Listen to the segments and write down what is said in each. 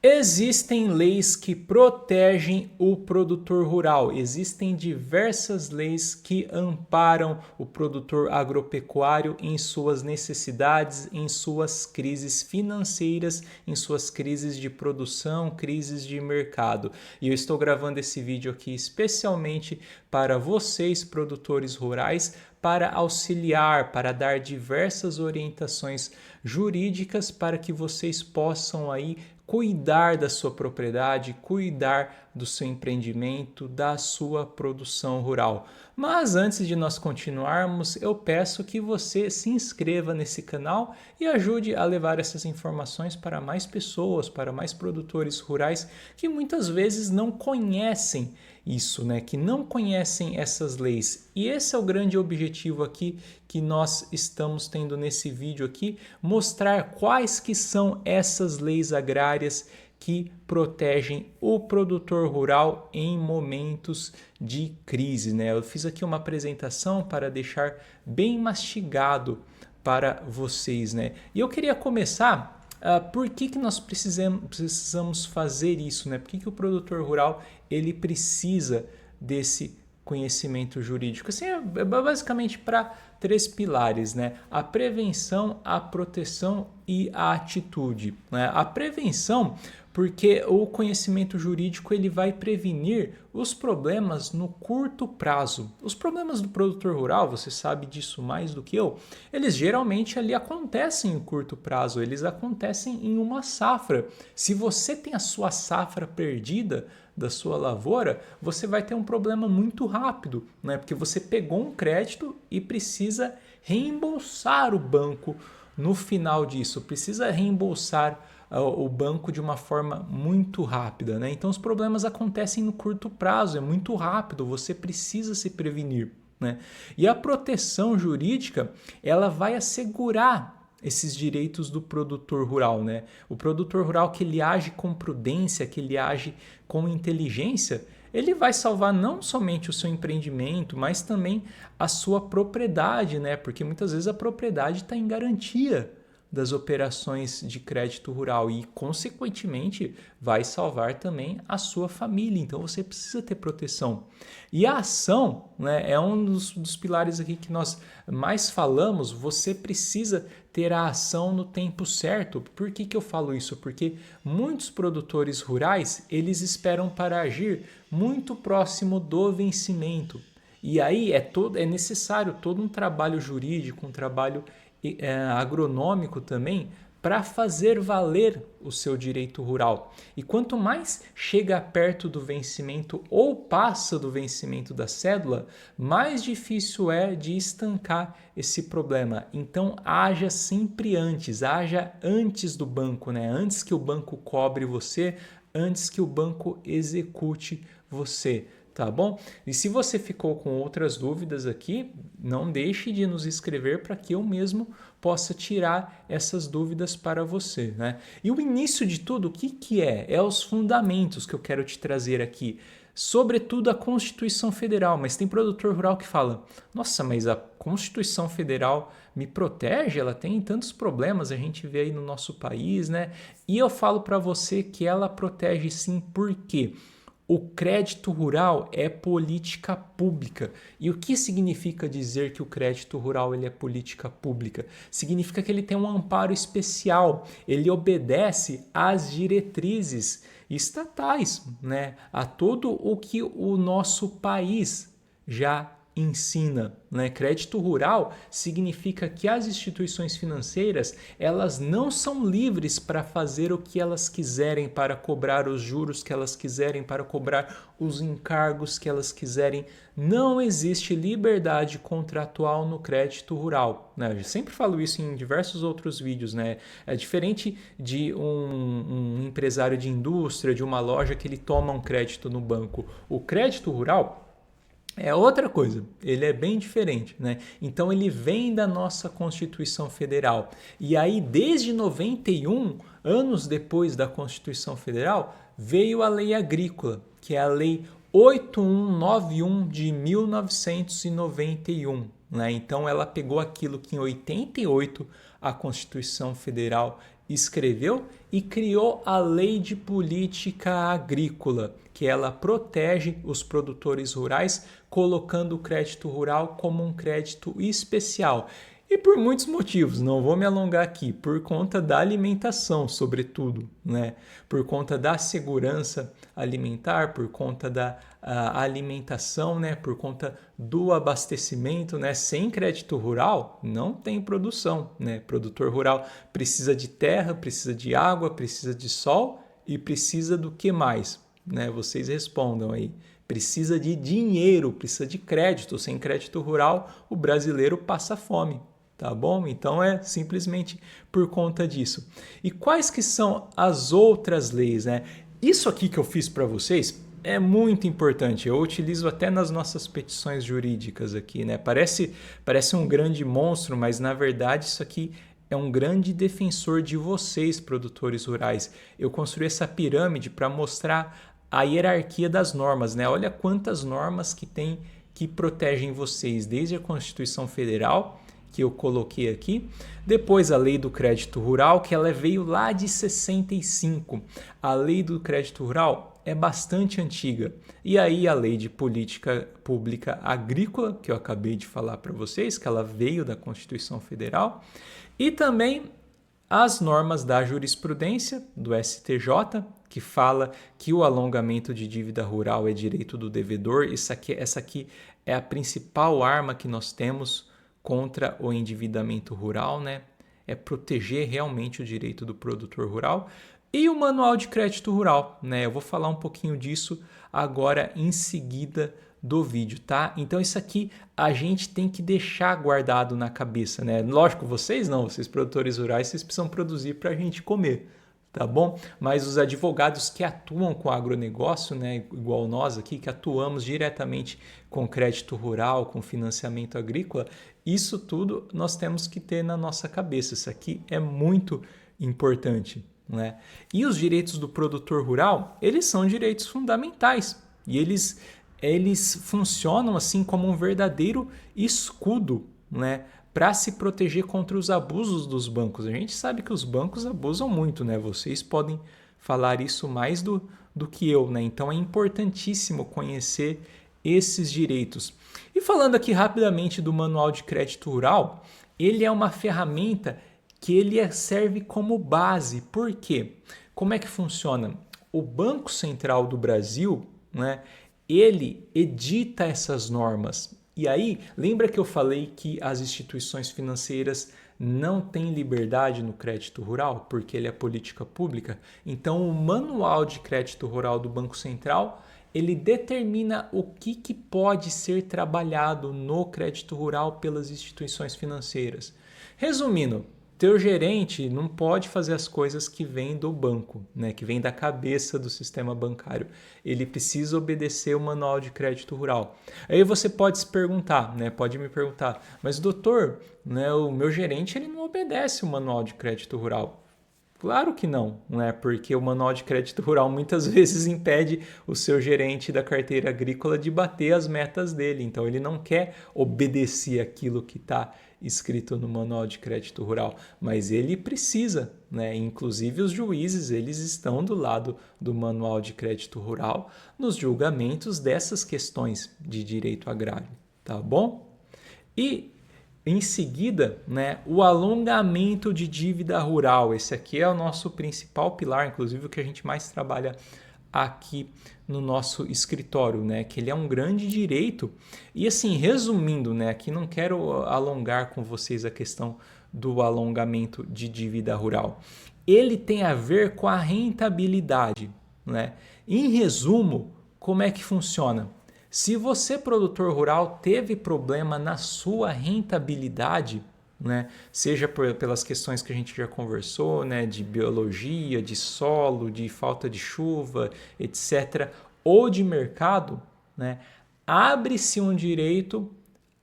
Existem leis que protegem o produtor rural, existem diversas leis que amparam o produtor agropecuário em suas necessidades, em suas crises financeiras, em suas crises de produção, crises de mercado. E eu estou gravando esse vídeo aqui especialmente para vocês, produtores rurais, para auxiliar, para dar diversas orientações jurídicas para que vocês possam aí cuidar da sua propriedade, cuidar do seu empreendimento, da sua produção rural. Mas antes de nós continuarmos, eu peço que você se inscreva nesse canal e ajude a levar essas informações para mais pessoas, para mais produtores rurais que muitas vezes não conhecem isso, né? Que não conhecem essas leis. E esse é o grande objetivo aqui que nós estamos tendo nesse vídeo aqui, mostrar quais que são essas leis agrárias que protegem o produtor rural em momentos de crise, né? Eu fiz aqui uma apresentação para deixar bem mastigado para vocês, né? E eu queria começar por que nós precisamos fazer isso, né? Por que o produtor rural ele precisa desse conhecimento jurídico? Assim, é basicamente para três pilares, né? A prevenção, a proteção e a atitude, né? A prevenção, porque o conhecimento jurídico ele vai prevenir os problemas no curto prazo. Os problemas do produtor rural, você sabe disso mais do que eu, eles geralmente ali acontecem em curto prazo, eles acontecem em uma safra. Se você tem a sua safra perdida da sua lavoura, você vai ter um problema muito rápido, né? Porque você pegou um crédito e precisa reembolsar o banco no final disso, precisa reembolsar o banco de uma forma muito rápida, né? Então os problemas acontecem no curto prazo, é muito rápido, você precisa se prevenir, né? E a proteção jurídica, ela vai assegurar esses direitos do produtor rural, né? O produtor rural que ele age com prudência, que ele age com inteligência, ele vai salvar não somente o seu empreendimento, mas também a sua propriedade, né? Porque muitas vezes a propriedade está em garantia das operações de crédito rural e, consequentemente, vai salvar também a sua família. Então, você precisa ter proteção. E a ação, né, é um dos pilares aqui que nós mais falamos. Você precisa ter a ação no tempo certo. Por que eu falo isso? Porque muitos produtores rurais, eles esperam para agir muito próximo do vencimento. E aí é necessário todo um trabalho jurídico, um trabalho agronômico também para fazer valer o seu direito rural. E quanto mais chega perto do vencimento ou passa do vencimento da cédula, mais difícil é de estancar esse problema. Então haja sempre antes, haja antes do banco, né? Antes que o banco cobre você, antes que o banco execute você. Tá bom? E se você ficou com outras dúvidas aqui, não deixe de nos escrever para que eu mesmo possa tirar essas dúvidas para você, né? E o início de tudo, o que é? É os fundamentos que eu quero te trazer aqui. Sobretudo a Constituição Federal, mas tem produtor rural que fala: nossa, mas a Constituição Federal me protege? Ela tem tantos problemas, a gente vê aí no nosso país, né? E eu falo para você que ela protege sim, por quê? O crédito rural é política pública. E o que significa dizer que o crédito rural ele é política pública? Significa que ele tem um amparo especial, ele obedece às diretrizes estatais, né? A todo o que o nosso país já ensina, né? Crédito rural significa que as instituições financeiras elas não são livres para fazer o que elas quiserem, para cobrar os juros que elas quiserem, para cobrar os encargos que elas quiserem. Não existe liberdade contratual no crédito rural, né? Eu sempre falo isso em diversos outros vídeos, né? É diferente de um empresário de indústria, de uma loja que ele toma um crédito no banco. O crédito rural é outra coisa, ele é bem diferente, né? Então ele vem da nossa Constituição Federal. E aí, desde 91, anos depois da Constituição Federal, veio a Lei Agrícola, que é a Lei 8191 de 1991. Né? Então ela pegou aquilo que em 88 a Constituição Federal escreveu e criou a Lei de Política Agrícola, que ela protege os produtores rurais, colocando o crédito rural como um crédito especial. E por muitos motivos, não vou me alongar aqui, por conta da alimentação, sobretudo, né? Por conta da segurança alimentar, por conta da alimentação, né? Por conta do abastecimento, né? Sem crédito rural, não tem produção, né? Produtor rural precisa de terra, precisa de água, precisa de sol e precisa do que mais, né? Vocês respondam aí. Precisa de dinheiro, precisa de crédito. Sem crédito rural, o brasileiro passa fome. Tá bom? Então é simplesmente por conta disso. E quais que são as outras leis, né? Isso aqui que eu fiz para vocês é muito importante. Eu utilizo até nas nossas petições jurídicas aqui, né? Parece um grande monstro, mas na verdade isso aqui é um grande defensor de vocês, produtores rurais. Eu construí essa pirâmide para mostrar a hierarquia das normas, né? Olha quantas normas que tem que protegem vocês, desde a Constituição Federal, que eu coloquei aqui. Depois a Lei do Crédito Rural, que ela veio lá de 65. A Lei do Crédito Rural é bastante antiga. E aí a Lei de Política Pública Agrícola, que eu acabei de falar para vocês, que ela veio da Constituição Federal. E também as normas da jurisprudência do STJ, que fala que o alongamento de dívida rural é direito do devedor. Essa aqui é a principal arma que nós temos contra o endividamento rural, né? É proteger realmente o direito do produtor rural. E o Manual de Crédito Rural, né? Eu vou falar um pouquinho disso agora em seguida do vídeo, tá? Então isso aqui a gente tem que deixar guardado na cabeça, né? Lógico, vocês não, vocês produtores rurais, vocês precisam produzir para a gente comer, tá bom? Mas os advogados que atuam com agronegócio, né, igual nós aqui, que atuamos diretamente com crédito rural, com financiamento agrícola, isso tudo nós temos que ter na nossa cabeça. Isso aqui é muito importante, né? E os direitos do produtor rural, eles são direitos fundamentais e eles funcionam assim como um verdadeiro escudo, né, para se proteger contra os abusos dos bancos. A gente sabe que os bancos abusam muito, né? Vocês podem falar isso mais do que eu, né? Então é importantíssimo conhecer esses direitos. E falando aqui rapidamente do Manual de Crédito Rural, ele é uma ferramenta que ele serve como base. Por quê? Como é que funciona? O Banco Central do Brasil, né, ele edita essas normas. E aí, lembra que eu falei que as instituições financeiras não têm liberdade no crédito rural, porque ele é política pública? Então, o Manual de Crédito Rural do Banco Central, ele determina o que pode ser trabalhado no crédito rural pelas instituições financeiras. Resumindo, teu gerente não pode fazer as coisas que vêm do banco, né, que vêm da cabeça do sistema bancário. Ele precisa obedecer o Manual de Crédito Rural. Aí você pode se perguntar, né, pode me perguntar, mas doutor, né, o meu gerente ele não obedece o Manual de Crédito Rural. Claro que não, né? Porque o Manual de Crédito Rural muitas vezes impede o seu gerente da carteira agrícola de bater as metas dele. Então ele não quer obedecer aquilo que está escrito no Manual de Crédito Rural, mas ele precisa, né? Inclusive os juízes, eles estão do lado do Manual de Crédito Rural nos julgamentos dessas questões de direito agrário, tá bom? E em seguida, né, o alongamento de dívida rural. Esse aqui é o nosso principal pilar, inclusive o que a gente mais trabalha aqui no nosso escritório, né, que ele é um grande direito. E assim, resumindo, né, aqui não quero alongar com vocês a questão do alongamento de dívida rural. Ele tem a ver com a rentabilidade, né? Em resumo, como é que funciona? Se você, produtor rural, teve problema na sua rentabilidade, né, seja pelas questões que a gente já conversou, né, de biologia, de solo, de falta de chuva, etc., ou de mercado, né, abre-se um direito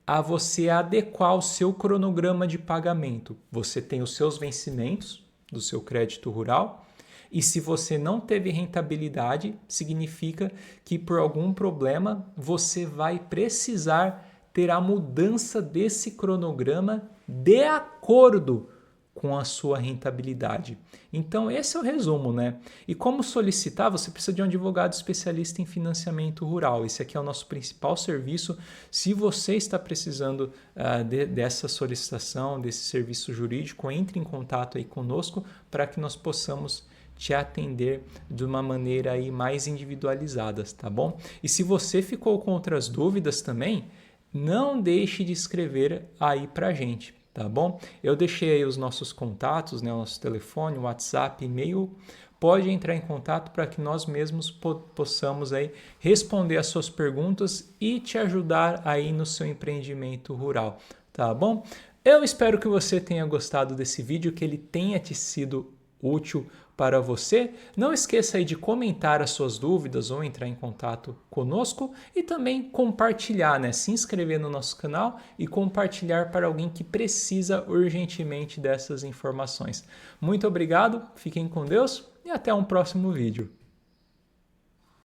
a você adequar o seu cronograma de pagamento. Você tem os seus vencimentos do seu crédito rural. E se você não teve rentabilidade, significa que por algum problema você vai precisar ter a mudança desse cronograma de acordo com a sua rentabilidade. Então esse é o resumo, né? E como solicitar? Você precisa de um advogado especialista em financiamento rural. Esse aqui é o nosso principal serviço. Se você está precisando dessa solicitação, desse serviço jurídico, entre em contato aí conosco para que nós possamos te atender de uma maneira aí mais individualizada, tá bom? E se você ficou com outras dúvidas também, não deixe de escrever aí para a gente, tá bom? Eu deixei aí os nossos contatos, né? O nosso telefone, WhatsApp, e-mail. Pode entrar em contato para que nós mesmos possamos aí responder as suas perguntas e te ajudar aí no seu empreendimento rural, tá bom? Eu espero que você tenha gostado desse vídeo, que ele tenha te sido útil para você. Não esqueça aí de comentar as suas dúvidas ou entrar em contato conosco e também compartilhar, né? Se inscrever no nosso canal e compartilhar para alguém que precisa urgentemente dessas informações. Muito obrigado, fiquem com Deus e até um próximo vídeo.